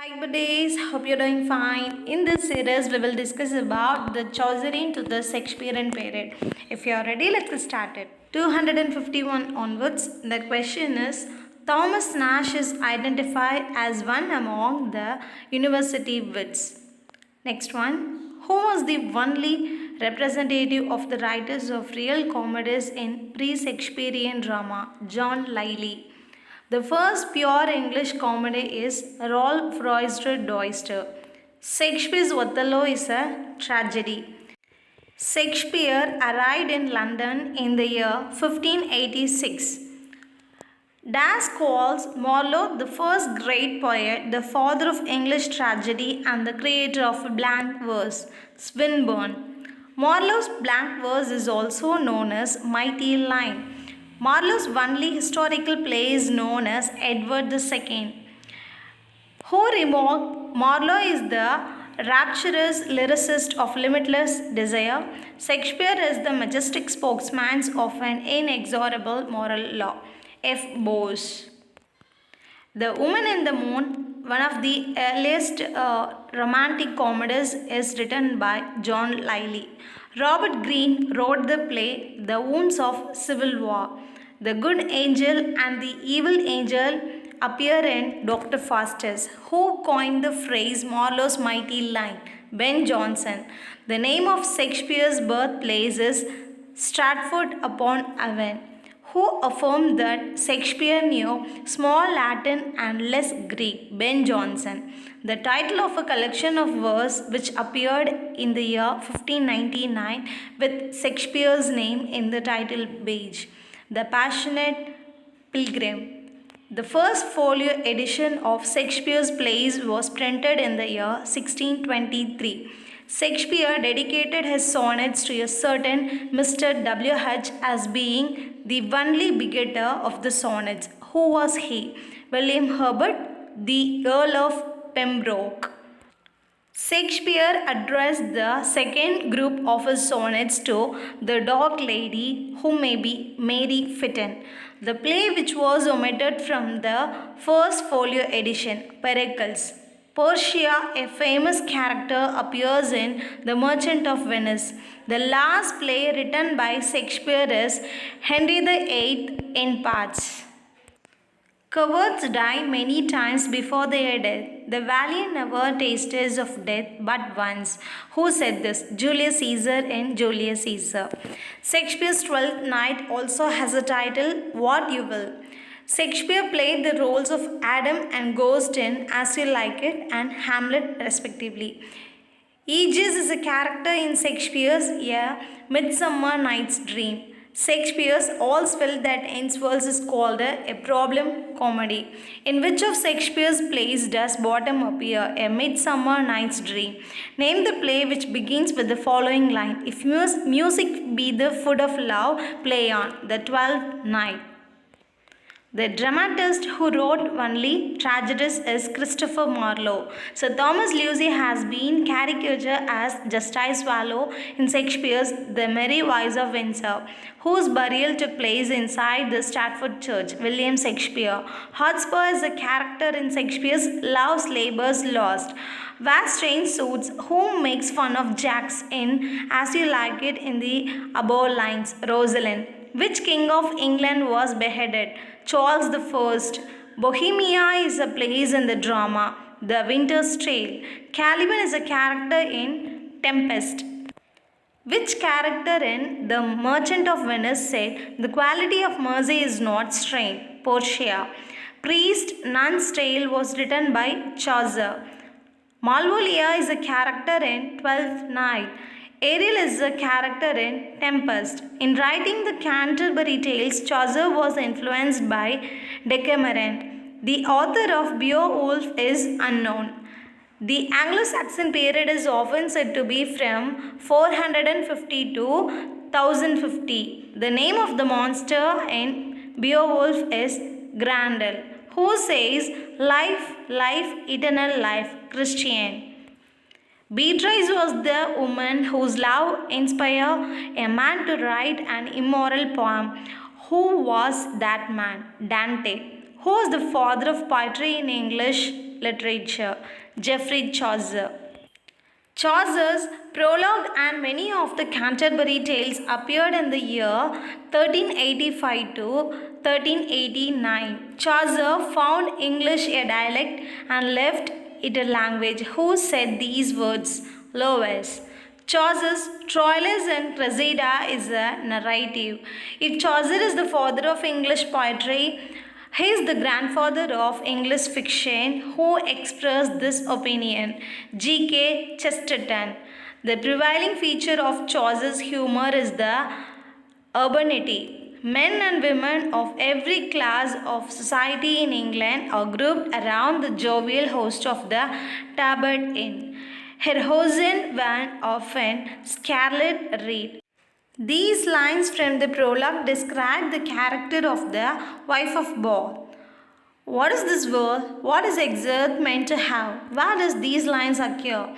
Hi buddies, hope you're doing fine. In this series, we will discuss about the Chaucerean to the Shakespearean period. If you are ready, let's get started. 251 onwards, the question is, Thomas Nash is identified as one among the university wits. Next one, who was the only representative of the writers of real comedies in pre-Shakespearean drama? John Lyly. The first pure English comedy is Rolf Royster Doyster. Shakespeare's Othello is a tragedy. Shakespeare arrived in London in the year 1586. Das calls Marlowe the first great poet, the father of English tragedy, and the creator of blank verse, Swinburne. Marlowe's blank verse is also known as Mighty Line. Marlowe's only historical play is known as Edward II. Who remarked Marlowe is the rapturous lyricist of limitless desire. Shakespeare is the majestic spokesman of an inexorable moral law. F. Bose. The Woman in the Moon, one of the earliest romantic comedies, is written by John Lyly. Robert Greene wrote the play The Wounds of Civil War. The good angel and the evil angel appear in Dr. Faustus. Who coined the phrase Marlowe's mighty line? Ben Jonson. The name of Shakespeare's birthplace is Stratford upon Avon. Who affirmed that Shakespeare knew small Latin and less Greek? Ben Jonson. The title of a collection of verse which appeared in the year 1599 with Shakespeare's name in the title page. The Passionate Pilgrim. The first folio edition of Shakespeare's plays was printed in the year 1623. Shakespeare dedicated his sonnets to a certain Mr. W.H. as being the only begetter of the sonnets. Who was he? William Herbert, the Earl of Pembroke. Shakespeare addressed the second group of his sonnets to the dark lady who may be Mary Fitton. The play which was omitted from the first folio edition, Pericles. Portia, a famous character, appears in The Merchant of Venice. The last play written by Shakespeare is Henry VIII in parts. Cowards die many times before their death. The valiant never tastes of death but once. Who said this? Julius Caesar in Julius Caesar. Shakespeare's Twelfth Night also has a title, What You Will. Shakespeare played the roles of Adam and Ghost in As You Like It and Hamlet respectively. Aegeus is a character in Shakespeare's A Midsummer Night's Dream. Shakespeare's All's Well That Ends Well is called a problem comedy. In which of Shakespeare's plays does bottom appear? A Midsummer Night's Dream. Name the play which begins with the following line. If music be the food of love, play on. The Twelfth Night. The dramatist who wrote only tragedies is Christopher Marlowe. Sir Thomas Lucy has been caricatured as Justice Swallow in Shakespeare's The Merry Wives of Windsor, whose burial took place inside the Stratford Church. William Shakespeare. Hotspur is a character in Shakespeare's Love's Labour's Lost. Wears strange suits. Who makes fun of Jacks in As You Like It in the above lines? Rosalind. Which king of England was beheaded? Charles I. Bohemia is a place in the drama The Winter's Tale. Caliban is a character in Tempest. Which character in The Merchant of Venice said, The quality of mercy is not strain? Portia. Priest Nun's Tale was written by Chaucer. Malvolio is a character in Twelfth Night. Ariel is a character in Tempest. In writing the Canterbury Tales, Chaucer was influenced by Decameron. The author of Beowulf is unknown. The Anglo-Saxon period is often said to be from 450 to 1050. The name of the monster in Beowulf is Grendel. Who says, life, life, eternal life? Christian. Beatrice was the woman whose love inspired a man to write an immoral poem. Who was that man? Dante. Who was the father of poetry in English? literature. Geoffrey Chaucer. Chaucer's prologue and many of the Canterbury Tales appeared in the year 1385 to 1389. Chaucer found English a dialect and left it a language. Who said these words? Lewis. Chaucer's Troilus and Cressida is a narrative. If Chaucer is the father of English poetry, he is the grandfather of English fiction. Who expressed this opinion? G.K. Chesterton. The prevailing feature of Chaucer's humor is the urbanity. Men and women of every class of society in England are grouped around the jovial host of the Tabard Inn. Her hosen van often scarlet red. These lines from the prologue describe the character of the wife of Bath. What is this world? What is exert meant to have? Where does these lines occur?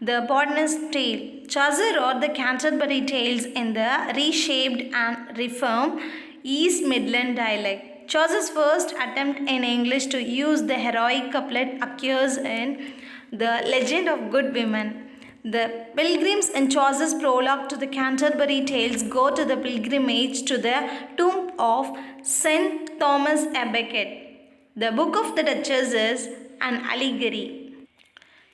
The botanist's tale. Chaucer wrote the Canterbury Tales in the reshaped and reformed East Midland dialect. Chaucer's first attempt in English to use the heroic couplet occurs in The Legend of Good Women. The pilgrims in Chaucer's prologue to the Canterbury Tales go to the pilgrimage to the tomb of St. Thomas a Becket. The Book of the Duchess is an allegory.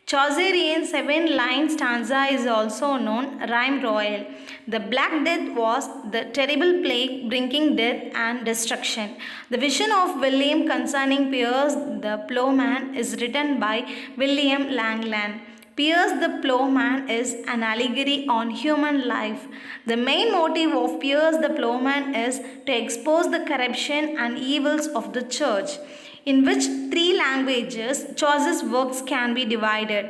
Chaucerean 7-line stanza is also known Rhyme Royal. The Black Death was the terrible plague bringing death and destruction. The vision of William concerning Piers the Plowman is written by William Langland. Piers the Plowman is an allegory on human life. The main motive of Piers the Plowman is to expose the corruption and evils of the church. In which 3 languages Chaucer's works can be divided: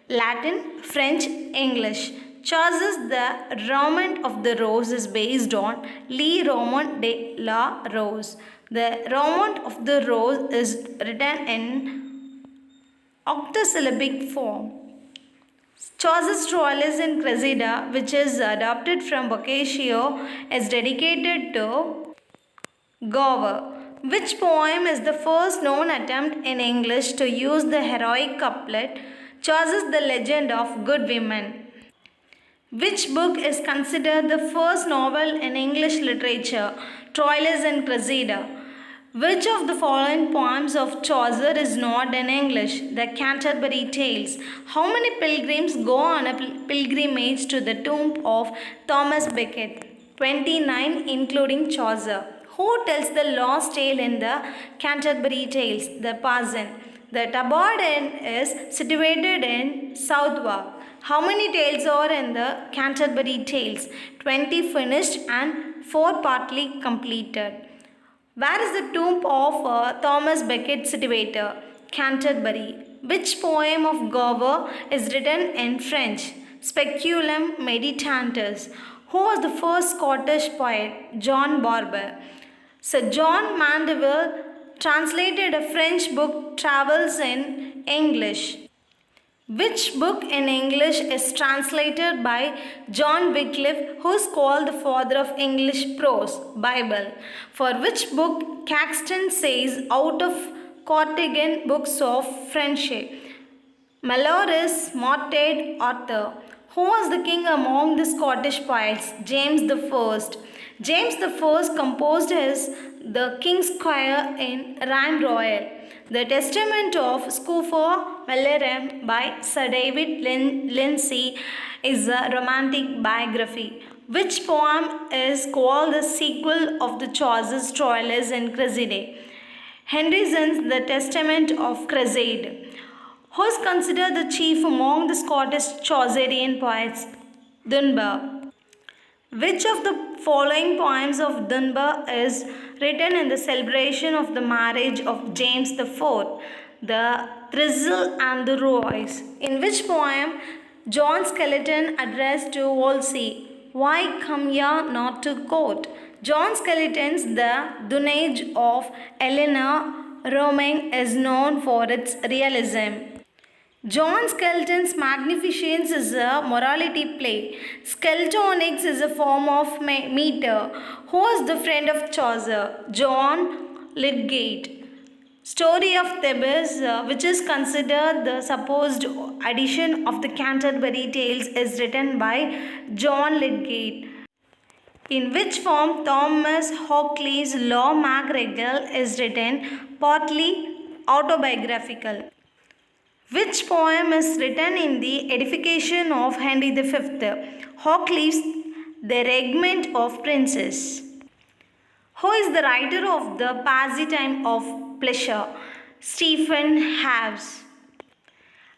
Latin, French, English. Chaucer's The Romaunt of the Rose is based on Le Roman de la Rose. The Romaunt of the Rose is written in octosyllabic form. Chaucer's Troilus and Cressida, which is adapted from Boccaccio, is dedicated to Gower. Which poem is the first known attempt in English to use the heroic couplet? Chaucer's The Legend of Good Women. Which book is considered the first novel in English literature? Troilus and Cressida. Which of the following poems of Chaucer is not in English? The Canterbury Tales. How many pilgrims go on a pilgrimage to the tomb of Thomas Becket? 29, including Chaucer. Who tells the lost tale in the Canterbury Tales? The parson. The Tabard Inn is situated in Southwark. How many tales are in the Canterbury Tales? 20 finished and 4 partly completed. Where is the tomb of Thomas Becket situated? Canterbury. Which poem of Gower is written in French? Speculum Meditatus. Who was the first Scottish poet? John Barber. Sir John Mandeville translated a French book, Travels in English. Which book in English is translated by John Wycliffe, who is called the father of English prose? Bible. For which book Caxton says, out of Cortegan books of friendship? Maloris Morted Arthur. Who was the king among the Scottish poets? James I. James I composed his The King's Choir in Rhyme Royal. The Testament of Scuffer Valerum by Sir David Lindsay is a romantic biography. Which poem is called the sequel of the Chaucer's Troilus and Cressida? Henderson's The Testament of Cressida. Who is considered the chief among the Scottish Chaucerian poets? Dunbar. Which of the following poems of Dunbar is written in the celebration of the marriage of James IV? The Thistle and the Rose. In which poem John Skeleton addressed to Wolsey, why come ye not to court? John Skeleton's The Dunage of Eleanor Roming is known for its realism. John Skelton's Magnificence is a morality play. Skeltonics is a form of meter. Who was the friend of Chaucer? John Lydgate. Story of Thebes, which is considered the supposed addition of the Canterbury Tales, is written by John Lydgate. In which form Thomas Hockley's Law MacRegel is written, partly autobiographical. Which poem is written in the edification of Henry V? Hockley's The Regiment of Princes. Who is the writer of The Pastime of Pleasure? Stephen Haves.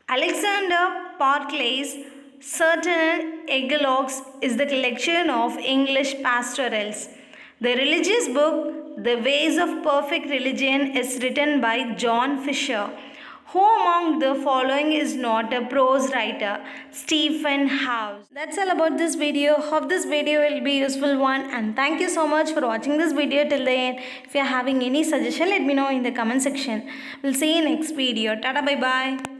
Alexander Barclay's Certain Eglogues is the collection of English pastorals. The religious book The Ways of Perfect Religion is written by John Fisher. Who among the following is not a prose writer? Stephen House. That's all about this video. Hope this video will be useful one, and thank you so much for watching this video till the end. If you are having any suggestion, let me know in the comment section. We'll see you next video. Tata, bye bye.